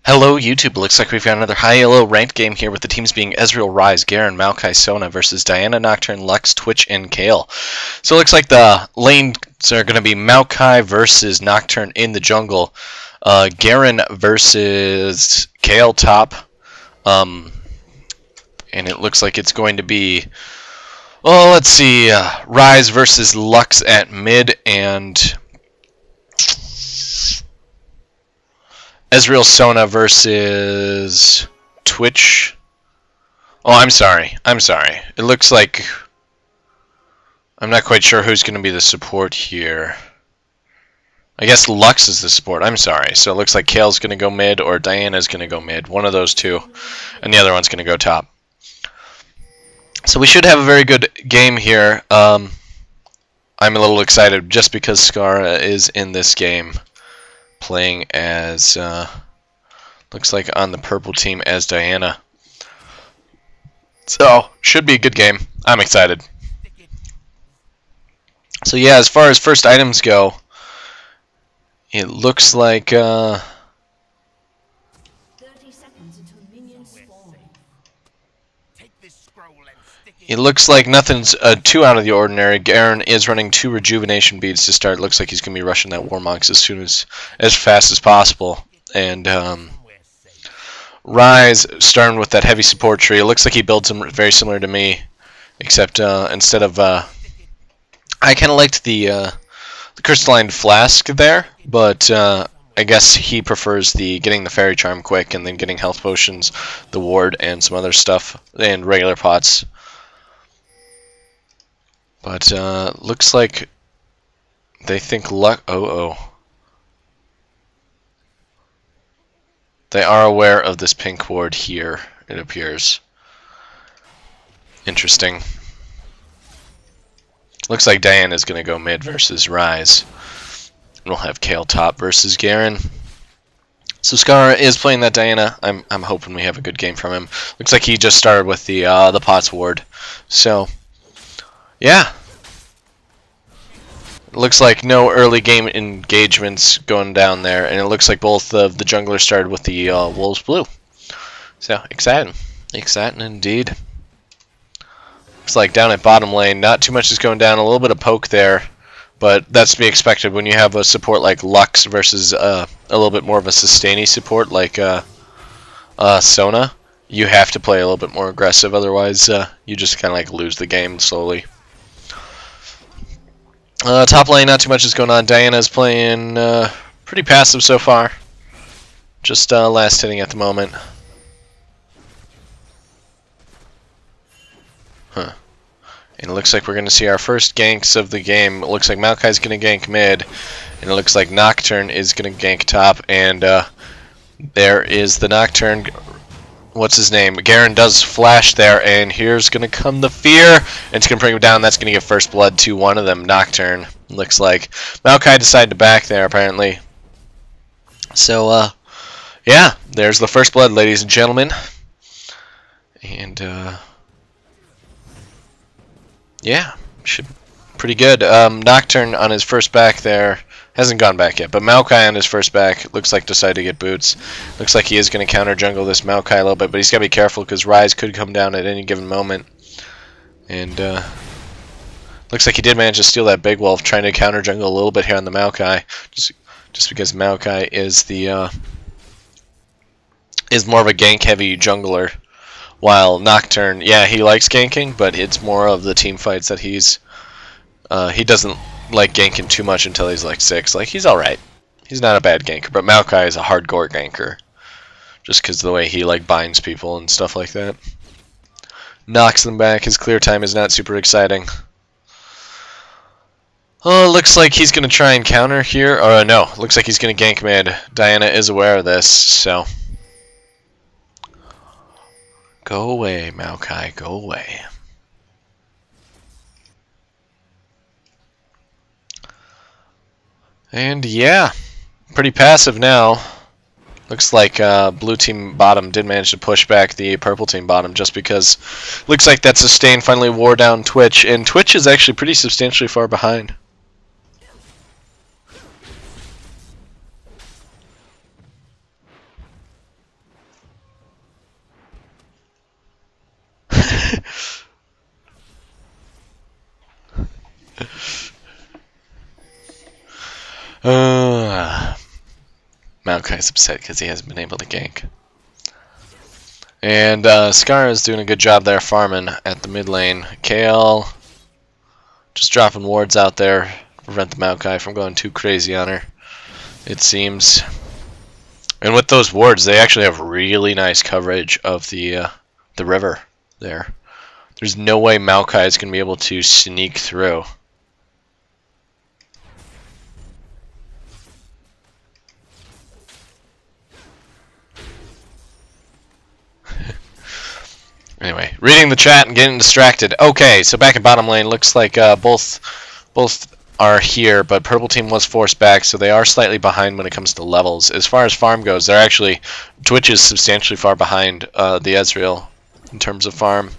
Hello YouTube, looks like we've got another high ELO ranked game here with the teams being Ezreal, Ryze, Garen, Maokai, Sona versus Diana, Nocturne, Lux, Twitch, and Kayle. So it looks like the lanes are going to be Maokai versus Nocturne in the jungle, Garen versus Kayle top, and it looks like it's going to be, well, let's see, Ryze versus Lux at mid, and Ezreal Sona versus Twitch. Oh, I'm sorry. It looks like I'm not quite sure who's going to be the support here. I guess Lux is the support. I'm sorry. So it looks like Kayle's going to go mid or Diana's going to go mid. One of those two. And the other one's going to go top. So we should have a very good game here. I'm a little excited just because Scarra is in this game, playing as, looks like on the purple team as Diana. So, should be a good game. I'm excited. So yeah, as far as first items go, it looks like, nothing's too out of the ordinary. Garen is running 2 rejuvenation beads to start. Looks like he's going to be rushing that Warmox as fast as possible. And Ryze starting with that heavy support tree. It looks like he builds them very similar to me, except instead of I kind of liked the crystalline flask there, but I guess he prefers the getting the fairy charm quick and then getting health potions, the ward, and some other stuff, and regular pots. But looks like they think they are aware of this pink ward here, it appears. Interesting. Looks like Diana's going to go mid versus Ryze. We'll have Kayle top versus Garen. So Scarra is playing that Diana. I'm hoping we have a good game from him. Looks like he just started with the pots ward. So yeah. Looks like no early game engagements going down there, and it looks like both of the junglers started with the Wolves blue. So, exciting. Exciting indeed. Looks like down at bottom lane, not too much is going down. A little bit of poke there, but that's to be expected when you have a support like Lux versus a little bit more of a sustainy support like Sona. You have to play a little bit more aggressive, otherwise you just kind of like lose the game slowly. Top lane, not too much is going on. Diana's playing pretty passive so far. Just last hitting at the moment. And it looks like we're going to see our first ganks of the game. It looks like Maokai's going to gank mid. And it looks like Nocturne is going to gank top. And there is the Nocturne. What's his name? Garen does flash there, and here's going to come the fear, and it's going to bring him down. That's going to give first blood to one of them, Nocturne. Looks like Maokai decided to back there, apparently. So, yeah, there's the first blood, ladies and gentlemen. And, yeah, pretty good. Nocturne on his first back there. Hasn't gone back yet, but Maokai on his first back looks like decided to get boots. Looks like he is going to counter jungle this Maokai a little bit, but he's got to be careful because Ryze could come down at any given moment. And looks like he did manage to steal that big wolf, trying to counter jungle a little bit here on the Maokai, just because Maokai is the is more of a gank heavy jungler, while Nocturne, yeah, he likes ganking, but it's more of the team fights that he doesn't like ganking too much until he's like 6. Like, he's alright. He's not a bad ganker, but Maokai is a hardcore ganker. Just because of the way he like binds people and stuff like that. Knocks them back. His clear time is not super exciting. Oh, looks like he's going to try and counter here. Or no, looks like he's going to gank mid. Diana is aware of this, so. Go away, Maokai. Go away. And yeah, pretty passive now. Looks like blue team bottom did manage to push back the purple team bottom just because looks like that sustain finally wore down Twitch, and Twitch is actually pretty substantially far behind. Maokai's upset because he hasn't been able to gank. And Scarra is doing a good job there farming at the mid lane. Kayle just dropping wards out there to prevent the Maokai from going too crazy on her, it seems. And with those wards, they actually have really nice coverage of the river there. There's no way Maokai is going to be able to sneak through. Anyway, reading the chat and getting distracted. Okay, so back in bottom lane, looks like both are here, but purple team was forced back, so they are slightly behind when it comes to levels. As far as farm goes, they're actually, Twitch is substantially far behind the Ezreal in terms of farm.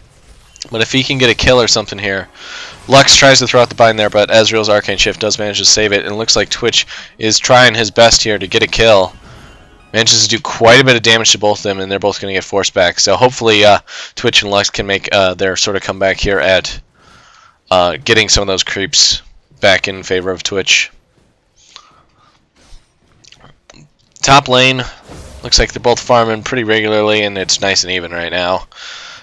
But if he can get a kill or something here, Lux tries to throw out the bind there, but Ezreal's Arcane Shift does manage to save it, and it looks like Twitch is trying his best here to get a kill. Manages to do quite a bit of damage to both of them, and they're both going to get forced back. So hopefully Twitch and Lux can make their sort of comeback here at getting some of those creeps back in favor of Twitch. Top lane, looks like they're both farming pretty regularly, and it's nice and even right now.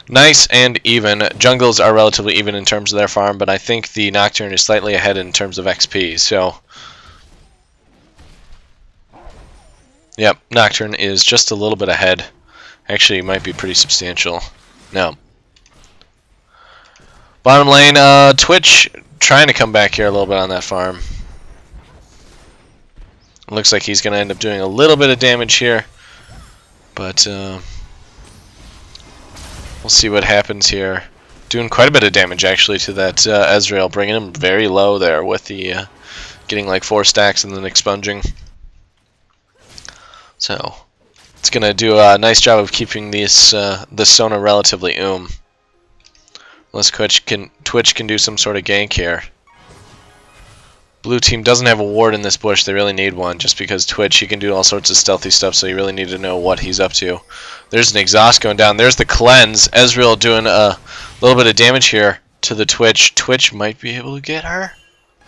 Nice and even. Jungles are relatively even in terms of their farm, but I think the Nocturne is slightly ahead in terms of XP. So, yep, Nocturne is just a little bit ahead. Actually, it might be pretty substantial. No. Bottom lane, Twitch trying to come back here a little bit on that farm. Looks like he's going to end up doing a little bit of damage here, but we'll see what happens here. Doing quite a bit of damage actually to that Ezreal, bringing him very low there with the getting like 4 stacks and then expunging. So it's going to do a nice job of keeping this the Sona relatively Unless Twitch can do some sort of gank here. Blue team doesn't have a ward in this bush. They really need one, just because Twitch, he can do all sorts of stealthy stuff, so you really need to know what he's up to. There's an exhaust going down. There's the cleanse. Ezreal doing a little bit of damage here to the Twitch. Twitch might be able to get her.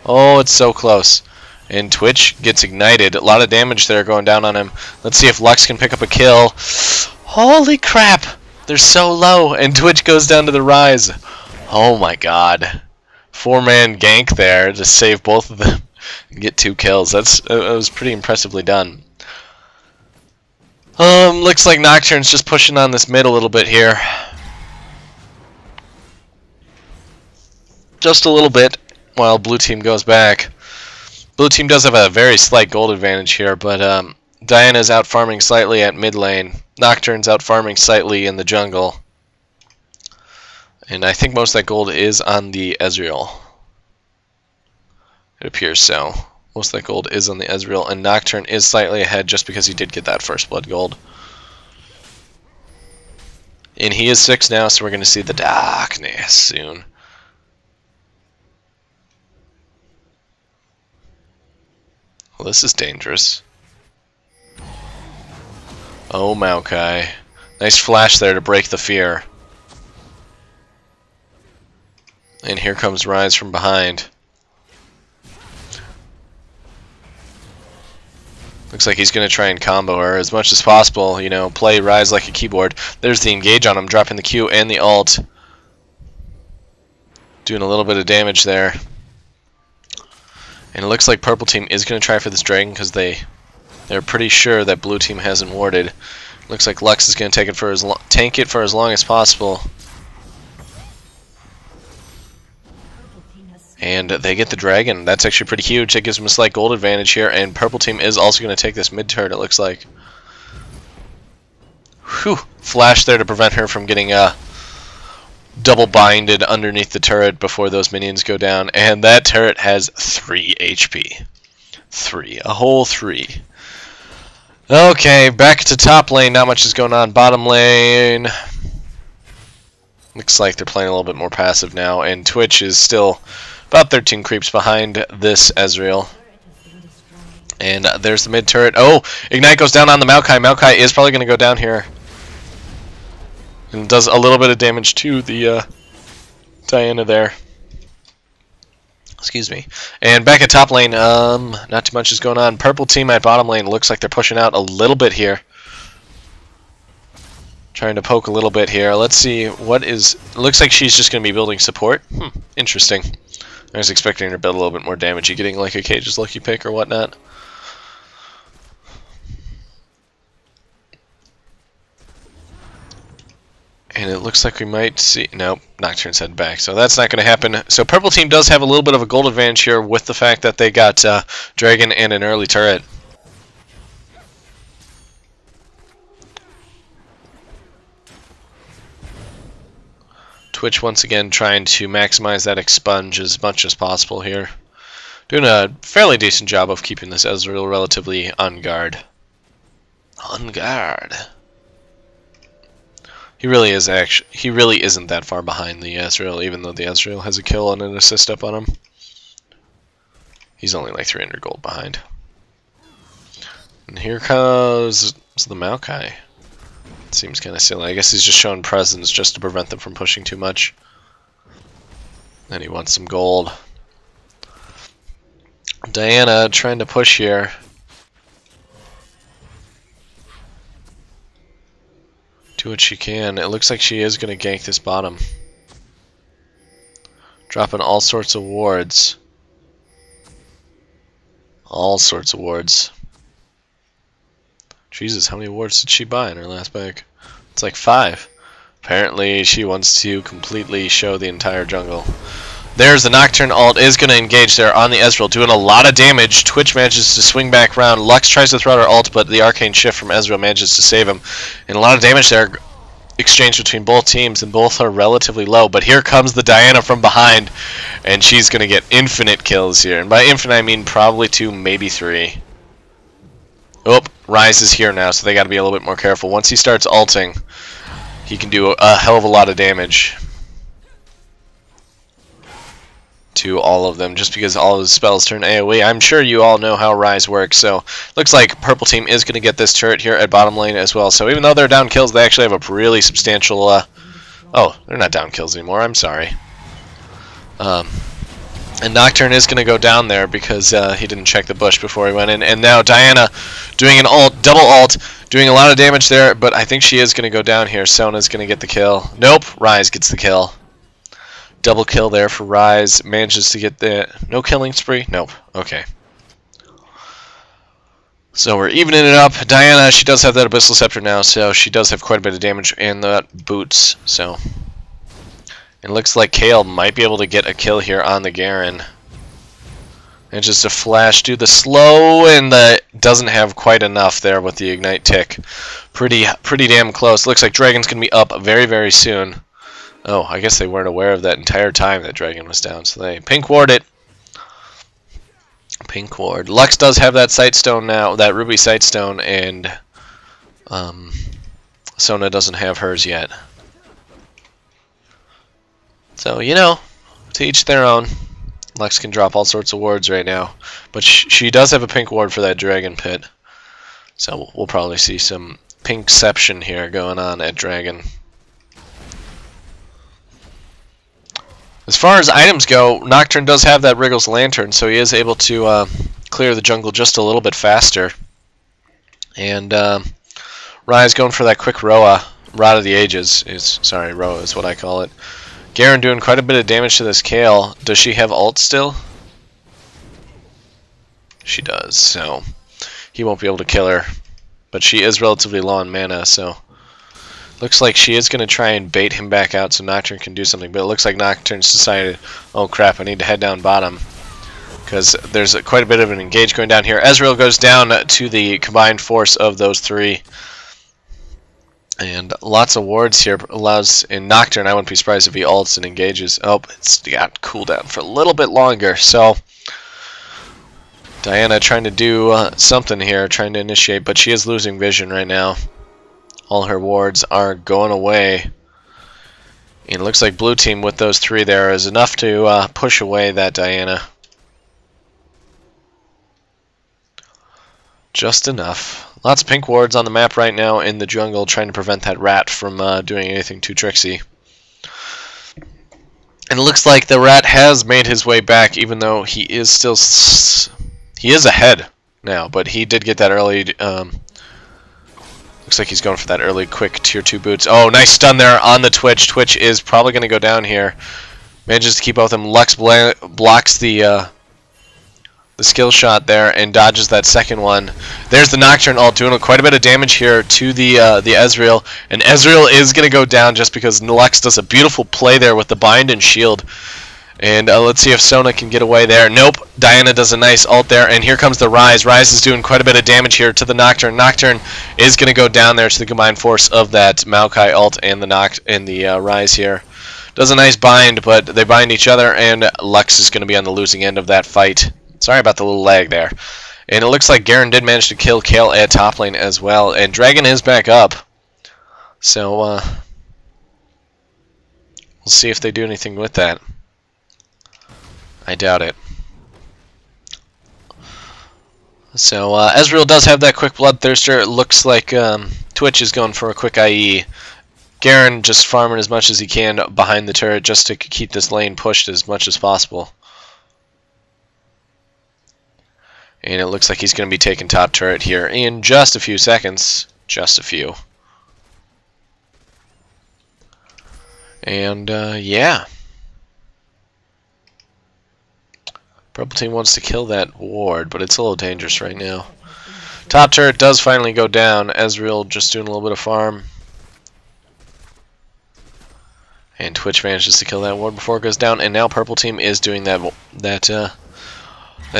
Oh, it's so close. And Twitch gets ignited. A lot of damage there going down on him. Let's see if Lux can pick up a kill. Holy crap! They're so low, and Twitch goes down to the Ryze. Oh my god. 4-man gank there to save both of them and get 2 kills. That was pretty impressively done. Looks like Nocturne's just pushing on this mid a little bit here. Just a little bit while blue team goes back. Blue team does have a very slight gold advantage here, but Diana's out farming slightly at mid lane. Nocturne's out farming slightly in the jungle. And I think most of that gold is on the Ezreal. It appears so. Most of that gold is on the Ezreal, and Nocturne is slightly ahead just because he did get that first blood gold. And he is 6 now, so we're going to see the darkness soon. Well, this is dangerous. Oh, Maokai. Nice flash there to break the fear. And here comes Ryze from behind. Looks like he's going to try and combo her as much as possible, you know, play Ryze like a keyboard. There's the engage on him, dropping the Q and the ult. Doing a little bit of damage there. And it looks like purple team is going to try for this dragon because they're pretty sure that blue team hasn't warded. Looks like Lux is going to take it for tank it for as long as possible. And they get the dragon. That's actually pretty huge. That gives them a slight gold advantage here. And purple team is also going to take this mid turret, it looks like. Whew. Flash there to prevent her from getting double binded underneath the turret before those minions go down. And that turret has 3 HP. 3. A whole 3. Okay, back to top lane. Not much is going on. Bottom lane. Looks like they're playing a little bit more passive now. And Twitch is still about 13 creeps behind this Ezreal. And there's the mid turret. Oh, Ignite goes down on the Maokai. Maokai is probably going to go down here. And does a little bit of damage to the Diana there. Excuse me. And back at top lane, not too much is going on. Purple team at bottom lane looks like they're pushing out a little bit here. Trying to poke a little bit here. Let's see what is... Looks like she's just going to be building support. Interesting. I was expecting her to build a little bit more damage. You getting like a Cage's lucky pick or whatnot? And it looks like we might see... Nope, Nocturne's head back. So that's not going to happen. So purple team does have a little bit of a gold advantage here with the fact that they got Dragon and an early turret. Twitch once again trying to maximize that expunge as much as possible here. Doing a fairly decent job of keeping this Ezreal relatively on guard. On guard. He really isn't that far behind the Ezreal, even though the Ezreal has a kill and an assist up on him. He's only like 300 gold behind. And here comes the Maokai. Seems kind of silly. I guess he's just showing presence just to prevent them from pushing too much. And he wants some gold. Diana trying to push here. Do what she can. It looks like she is going to gank this bottom. Dropping all sorts of wards. All sorts of wards. Jesus, how many wards did she buy in her last pack? It's like 5. Apparently she wants to completely show the entire jungle. There's the Nocturne ult, is going to engage there on the Ezreal, doing a lot of damage. Twitch manages to swing back around. Lux tries to throw out her ult, but the arcane shift from Ezreal manages to save him. And a lot of damage there exchanged between both teams, and both are relatively low. But here comes the Diana from behind, and she's going to get infinite kills here. And by infinite, I mean probably 2, maybe 3. Oh, Ryze is here now, so they got to be a little bit more careful. Once he starts ulting, he can do a hell of a lot of damage to all of them, just because all of his spells turn AoE. I'm sure you all know how Ryze works, so looks like purple team is going to get this turret here at bottom lane as well. So even though they're down kills, they actually have a really substantial... oh, they're not down kills anymore, I'm sorry. And Nocturne is going to go down there because he didn't check the bush before he went in. And now Diana doing an ult, double ult, doing a lot of damage there, but I think she is going to go down here. Sona's going to get the kill. Nope, Ryze gets the kill. Double kill there for Ryze. Manages to get the... No killing spree? Nope. Okay. So we're evening it up. Diana, she does have that Abyssal Scepter now, so she does have quite a bit of damage and that boots, so... It looks like Kayle might be able to get a kill here on the Garen. And just a flash, do the slow, and doesn't have quite enough there with the Ignite tick. Pretty damn close. Looks like Dragon's going to be up very, very soon. Oh, I guess they weren't aware of that entire time that Dragon was down, so they pink ward it. Pink ward. Lux does have that Sightstone now, that Ruby Sightstone, and Sona doesn't have hers yet. So, you know, to each their own. Lux can drop all sorts of wards right now, but she does have a pink ward for that Dragon Pit. So we'll probably see some pinkception here going on at Dragon. As far as items go, Nocturne does have that Wriggle's Lantern, so he is able to clear the jungle just a little bit faster. And Ryze going for that quick Roa, Rod of the Ages. Sorry, Roa is what I call it. Garen doing quite a bit of damage to this Kayle. Does she have ult still? She does, so he won't be able to kill her. But she is relatively low on mana, so... Looks like she is going to try and bait him back out so Nocturne can do something. But it looks like Nocturne's decided, oh crap, I need to head down bottom. Because there's quite a bit of an engage going down here. Ezreal goes down to the combined force of those three. And lots of wards here allows... In Nocturne, I wouldn't be surprised if he ults and engages. Oh, it's got cooldown for a little bit longer. So Diana trying to do something here, trying to initiate. But she is losing vision right now. All her wards are going away. And it looks like blue team with those three there is enough to push away that Diana. Just enough. Lots of pink wards on the map right now in the jungle, trying to prevent that rat from doing anything too tricksy. And it looks like the rat has made his way back, even though he is still... he is ahead now, but he did get that early... looks like he's going for that early quick tier 2 boots. Oh, nice stun there on the Twitch. Twitch is probably going to go down here. Manages to keep both of them. Lux blocks the skill shot there and dodges that second one. There's the Nocturne ult doing quite a bit of damage here to the Ezreal. And Ezreal is going to go down just because Lux does a beautiful play there with the bind and shield. And let's see if Sona can get away there. Nope. Diana does a nice ult there. And here comes the Ryze. Ryze is doing quite a bit of damage here to the Nocturne. Nocturne is going to go down there to the combined force of that Maokai ult and the Ryze here. Does a nice bind, but they bind each other, and Lux is going to be on the losing end of that fight. Sorry about the little lag there. And it looks like Garen did manage to kill Kayle at top lane as well. And Dragon is back up. So, we'll see if they do anything with that. I doubt it. So, Ezreal does have that quick Bloodthirster. It looks like Twitch is going for a quick IE. Garen just farming as much as he can behind the turret just to keep this lane pushed as much as possible. And it looks like he's going to be taking top turret here in just a few seconds. Just a few. And, yeah. Purple team wants to kill that ward, but it's a little dangerous right now. Top turret does finally go down. Ezreal just doing a little bit of farm. And Twitch manages to kill that ward before it goes down. And now purple team is doing that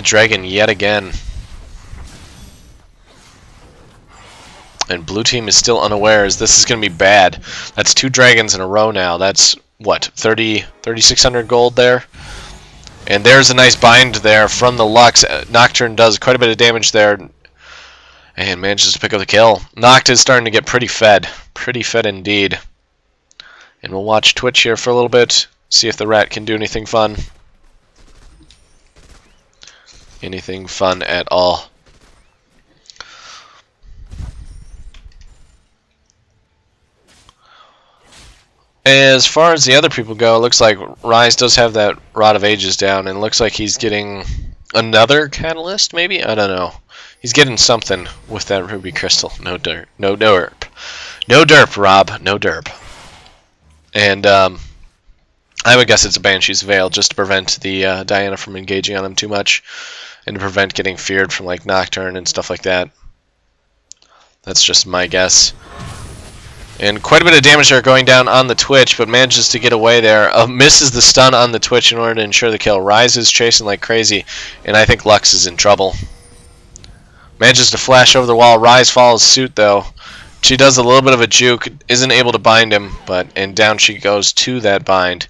dragon yet again. And blue team is still unaware as this is going to be bad. That's 2 dragons in a row now. That's, what, 3,600 gold there? And there's a nice bind there from the Lux. Nocturne does quite a bit of damage there. And manages to pick up the kill. Noct is starting to get pretty fed. Pretty fed indeed. And we'll watch Twitch here for a little bit. See if the rat can do anything fun. Anything fun at all. As far as the other people go, it looks like Ryze does have that Rod of Ages down, and it looks like he's getting another catalyst, maybe? I don't know. He's getting something with that ruby crystal. No derp. No derp. No derp, Rob. No derp. And I would guess it's a Banshee's Veil just to prevent the Diana from engaging on him too much, and to prevent getting feared from like Nocturne and stuff like that. That's just my guess. And quite a bit of damage there going down on the Twitch, but manages to get away there. Misses the stun on the Twitch in order to ensure the kill. Ryze is chasing like crazy, and I think Lux is in trouble. Manages to flash over the wall. Ryze follows suit, though. She does a little bit of a juke, isn't able to bind him, and down she goes to that bind.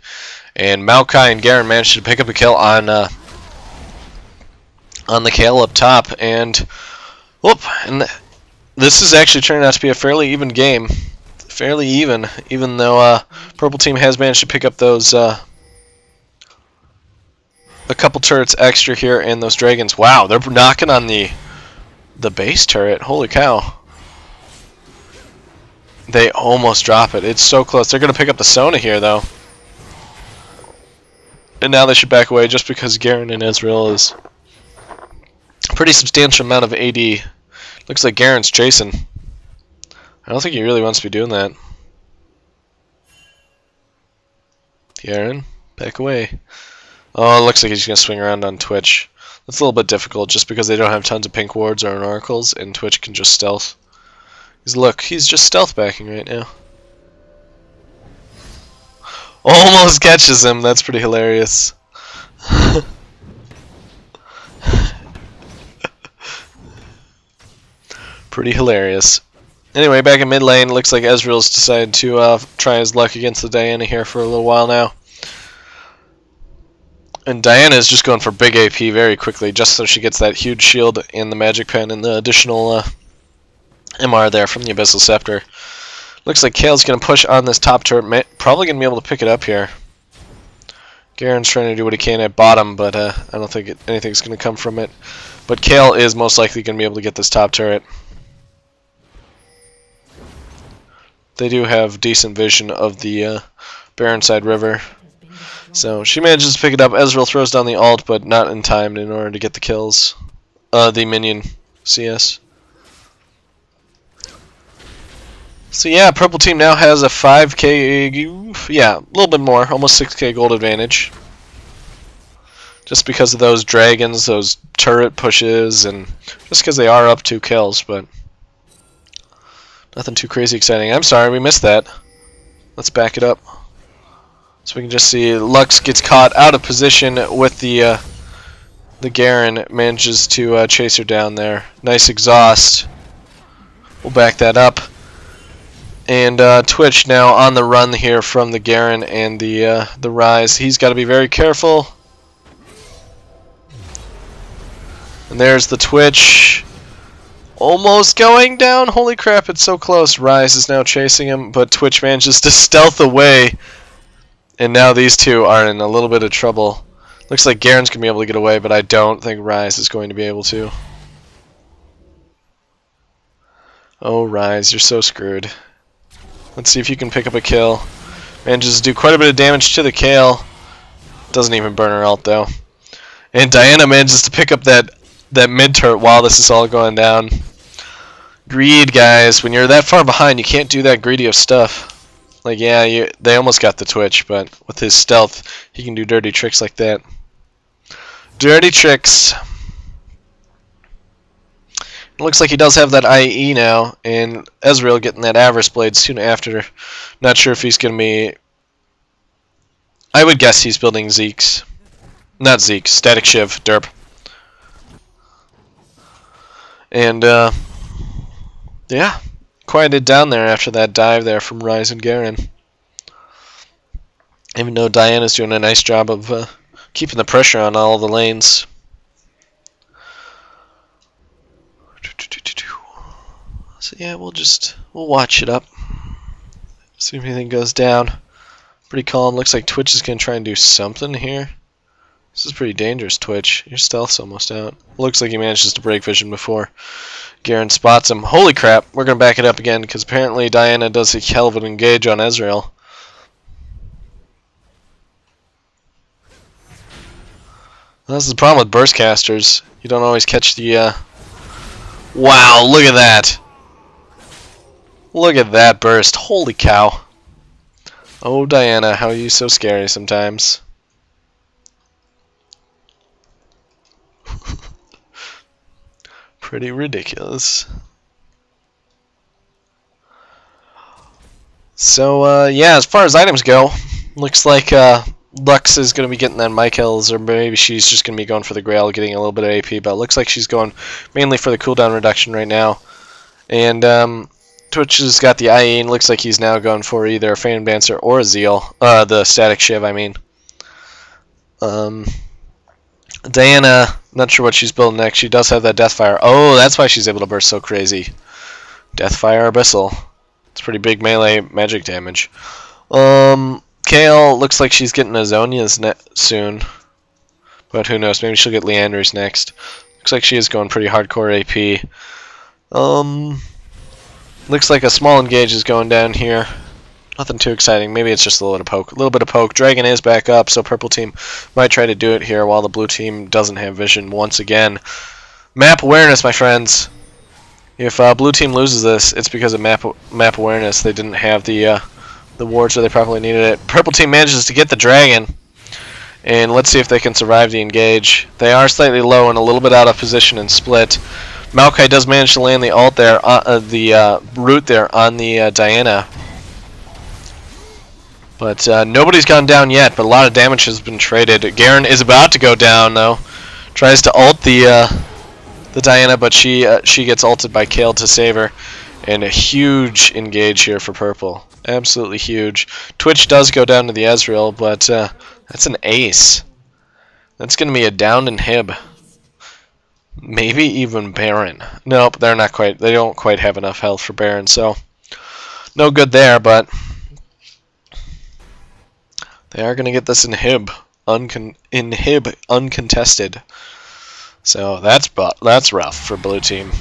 And Maokai and Garen managed to pick up a kill on the Kayle up top, and whoop! And this is actually turning out to be a fairly even game. Fairly even though purple team has managed to pick up those a couple turrets extra here and those dragons. Wow, they're knocking on the base turret. Holy cow! They almost drop it. It's so close. They're gonna pick up the Sona here though, and now they should back away just because Garen and Ezreal is a pretty substantial amount of AD. Looks like Garen's chasing. I don't think he really wants to be doing that. Garen, back away. Oh, it looks like he's going to swing around on Twitch. That's a little bit difficult just because they don't have tons of pink wards or oracles, and Twitch can just stealth. Look, he's just stealth backing right now. Almost catches him. That's pretty hilarious. Pretty hilarious. Anyway, back in mid lane, looks like Ezreal's decided to try his luck against the Diana here for a little while now. And Diana is just going for big AP very quickly, just so she gets that huge shield and the magic pen and the additional MR there from the Abyssal Scepter. Looks like Kayle's going to push on this top turret, probably going to be able to pick it up here. Garen's trying to do what he can at bottom, but I don't think anything's going to come from it. But Kayle is most likely going to be able to get this top turret. They do have decent vision of the Barrenside River. So she manages to pick it up. Ezreal throws down the ult, but not in time in order to get the kills. The minion CS. So yeah, purple team now has a 5k, yeah, a little bit more, almost 6k gold advantage. Just because of those dragons, those turret pushes, and just because they are up 2 kills, but nothing too crazy exciting. I'm sorry, we missed that. Let's back it up. So we can just see Lux gets caught out of position with the Garen, manages to chase her down there. Nice exhaust. We'll back that up. And Twitch now on the run here from the Garen and the Ryze. He's got to be very careful. And there's the Twitch. Almost going down. Holy crap, it's so close. Ryze is now chasing him, but Twitch manages to stealth away. And now these two are in a little bit of trouble. Looks like Garen's going to be able to get away, but I don't think Ryze is going to be able to. Oh, Ryze, you're so screwed. Let's see if you can pick up a kill. Manages to do quite a bit of damage to the Kayle. Doesn't even burn her ult, though. And Diana manages to pick up that mid turret while this is all going down. Greed, guys. When you're that far behind, you can't do that greedy of stuff. Like, yeah, they almost got the Twitch, but with his stealth, he can do dirty tricks like that. Dirty tricks. It looks like he does have that IE now, and Ezreal getting that Avarice Blade soon after. Not sure if he's going to be... I would guess he's building Zeke's. Not Zeke, Static Shiv, derp. And, yeah, quieted down there after that dive there from Ryze and Garen. Even though Diana's doing a nice job of keeping the pressure on all the lanes. So yeah, we'll watch it up. See if anything goes down. Pretty calm. Looks like Twitch is going to try and do something here. This is pretty dangerous, Twitch. Your stealth's almost out. Looks like he manages to break vision before Garen spots him. Holy crap, we're going to back it up again, because apparently Diana does a hell of an engage on Ezreal. This is the problem with burst casters. You don't always catch the... Wow, look at that! Look at that burst. Holy cow. Oh, Diana, how are you so scary sometimes? Pretty ridiculous. So, yeah, as far as items go, looks like Lux is going to be getting that Michael's, or maybe she's just going to be going for the Grail, getting a little bit of AP, but it looks like she's going mainly for the cooldown reduction right now. And Twitch has got the IE, and looks like he's now going for either a Phantom Dancer or a Zeal. The Static Shiv, I mean. Diana, not sure what she's building next. She does have that Deathfire. Oh, that's why she's able to burst so crazy. Deathfire Abyssal. It's pretty big melee magic damage. Kayle looks like she's getting a Zhonya's soon. But who knows, maybe she'll get Leander's next. Looks like she is going pretty hardcore AP. Looks like a small engage is going down here. Nothing too exciting. Maybe it's just a little bit of poke. Dragon is back up, so purple team might try to do it here while the blue team doesn't have vision once again. Map awareness, my friends. If blue team loses this, it's because of map awareness. They didn't have the wards where they probably needed it. Purple team manages to get the dragon, and let's see if they can survive the engage. They are slightly low and a little bit out of position and split. Maokai does manage to land the ult there, the root there on the Diana. But nobody's gone down yet, but a lot of damage has been traded. Garen is about to go down, though. Tries to ult the Diana, but she gets ulted by Kayle to save her. And a huge engage here for purple. Absolutely huge. Twitch does go down to the Ezreal, but that's an ace. That's going to be a downed inhib. Maybe even Baron. Nope, they're not quite. They don't quite have enough health for Baron, so no good there, but they are going to get this inhib uncontested. So that's rough for blue team.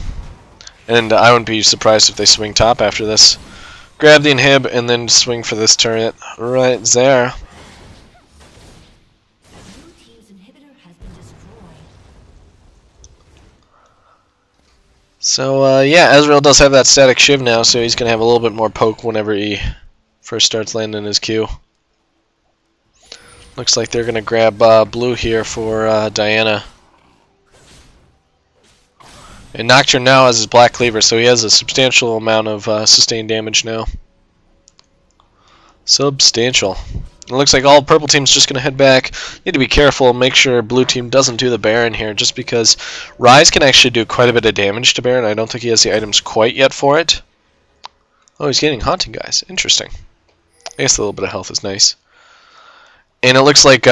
And I wouldn't be surprised if they swing top after this. Grab the inhib and then swing for this turret right there. So, yeah, Ezreal does have that static shiv now, so he's going to have a little bit more poke whenever he first starts landing his Q. Looks like they're going to grab blue here for Diana. And Nocturne now has his black cleaver, so he has a substantial amount of sustained damage now. Substantial. It looks like all purple team's just going to head back. Need to be careful and make sure blue team doesn't do the Baron here, just because Ryze can actually do quite a bit of damage to Baron. I don't think he has the items quite yet for it. Oh, he's getting Haunting Guys. Interesting. I guess a little bit of health is nice. And it looks like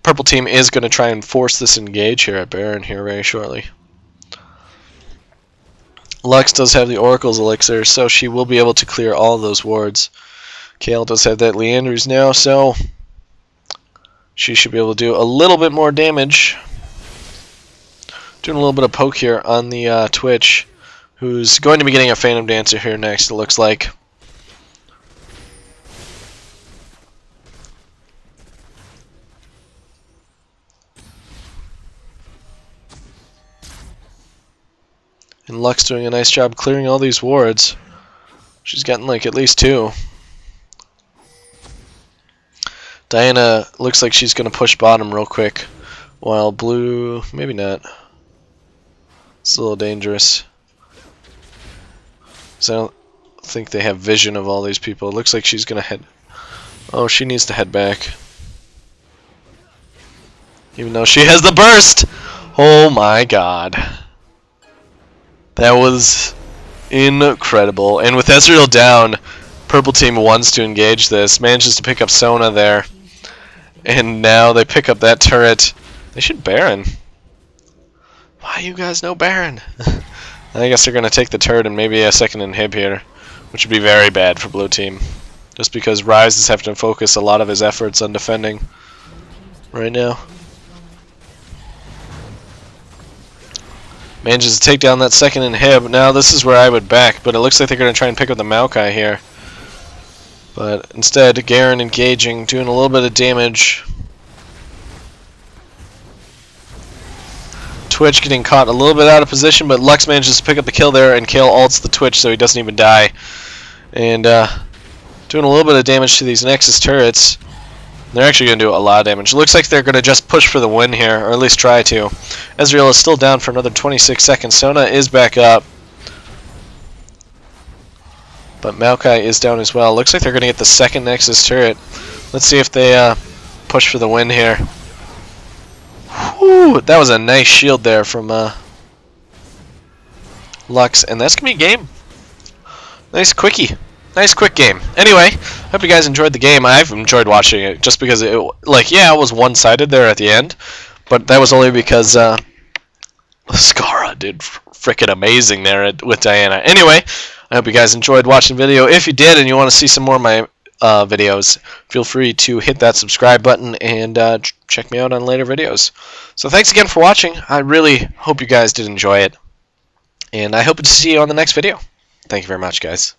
purple team is going to try and force this engage here at Baron here very shortly. Lux does have the Oracle's Elixir, so she will be able to clear all of those wards. Kayle does have that Leanders now, so she should be able to do a little bit more damage. Doing a little bit of poke here on the Twitch, who's going to be getting a Phantom Dancer here next, it looks like. And Lux doing a nice job clearing all these wards. She's gotten like at least 2. Diana looks like she's going to push bottom real quick, while blue, maybe not. It's a little dangerous. So I don't think they have vision of all these people. It looks like she's going to head... Oh, she needs to head back. Even though she has the burst! Oh my god. That was incredible. And with Ezreal down, purple team wants to engage this. Manages to pick up Sona there. And now they pick up that turret. They should Baron. Why you guys know Baron? I guess they're going to take the turret and maybe a second inhib here, which would be very bad for blue team. Just because Ryze is having to focus a lot of his efforts on defending right now. Manages to take down that second inhib. Now this is where I would back, but it looks like they're going to try and pick up the Maokai here. But instead, Garen engaging, doing a little bit of damage. Twitch getting caught a little bit out of position, but Lux manages to pick up the kill there, and Kayle ults the Twitch so he doesn't even die. And doing a little bit of damage to these Nexus turrets. They're actually going to do a lot of damage. It looks like they're going to just push for the win here, or at least try to. Ezreal is still down for another 26 seconds. Sona is back up. But Maokai is down as well. Looks like they're going to get the second Nexus turret. Let's see if they push for the win here. Whew, that was a nice shield there from Lux. And that's going to be a game. Nice quickie. Nice quick game. Anyway, hope you guys enjoyed the game. I've enjoyed watching it just because it, like, yeah, it was one-sided there at the end, but that was only because Scarra did frickin' amazing there with Diana. Anyway, I hope you guys enjoyed watching the video. If you did and you want to see some more of my videos, feel free to hit that subscribe button and check me out on later videos. So thanks again for watching. I really hope you guys did enjoy it, and I hope to see you on the next video. Thank you very much, guys.